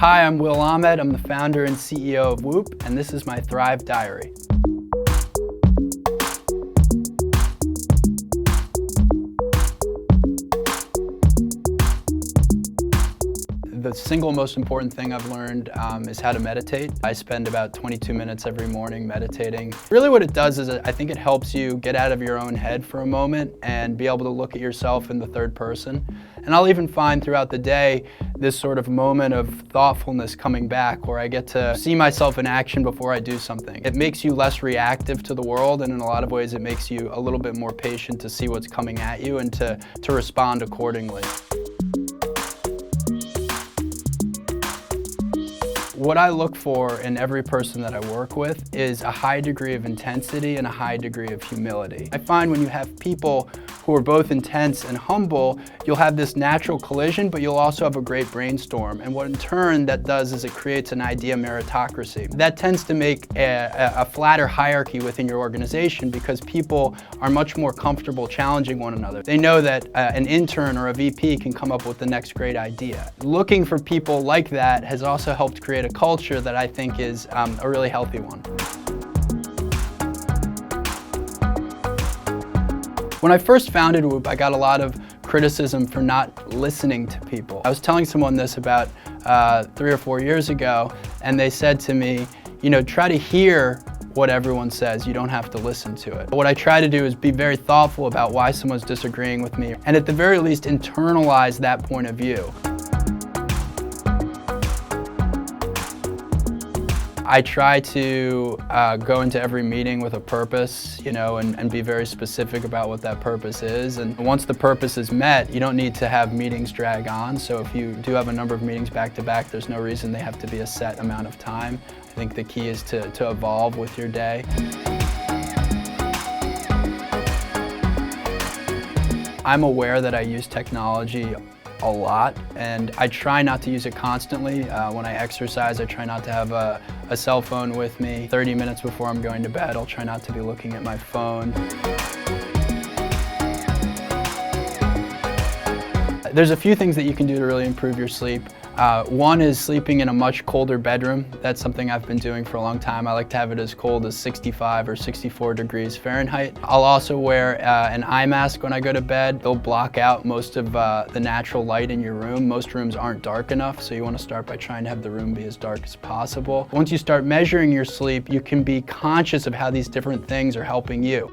Hi, I'm Will Ahmed. I'm the founder and CEO of Whoop, and this is my Thrive Diary. The single most important thing I've learned is how to meditate. I spend about 22 minutes every morning meditating. Really what it does is I think it helps you get out of your own head for a moment and be able to look at yourself in the third person. And I'll even find throughout the day this sort of moment of thoughtfulness coming back where I get to see myself in action before I do something. It makes you less reactive to the world, and in a lot of ways it makes you a little bit more patient to see what's coming at you and to respond accordingly. What I look for in every person that I work with is a high degree of intensity and a high degree of humility. I find when you have people who are both intense and humble, you'll have this natural collision, but you'll also have a great brainstorm. And what in turn that does is it creates an idea meritocracy. That tends to make a flatter hierarchy within your organization because people are much more comfortable challenging one another. They know that an intern or a VP can come up with the next great idea. Looking for people like that has also helped create a culture that I think is a really healthy one. When I first founded Whoop, I got a lot of criticism for not listening to people. I was telling someone this about 3 or 4 years ago, and they said to me, try to hear what everyone says. You don't have to listen to it. What I try to do is be very thoughtful about why someone's disagreeing with me, and at the very least internalize that point of view. I try to go into every meeting with a purpose, and be very specific about what that purpose is. And once the purpose is met, you don't need to have meetings drag on. So if you do have a number of meetings back to back, there's no reason they have to be a set amount of time. I think the key is to evolve with your day. I'm aware that I use technology a lot, and I try not to use it constantly. When I exercise, I try not to have a cell phone with me. 30 minutes before I'm going to bed, I'll try not to be looking at my phone. There's a few things that you can do to really improve your sleep. One is sleeping in a much colder bedroom. That's something I've been doing for a long time. I like to have it as cold as 65 or 64 degrees Fahrenheit. I'll also wear an eye mask when I go to bed. They'll block out most of the natural light in your room. Most rooms aren't dark enough, so you want to start by trying to have the room be as dark as possible. Once you start measuring your sleep, you can be conscious of how these different things are helping you.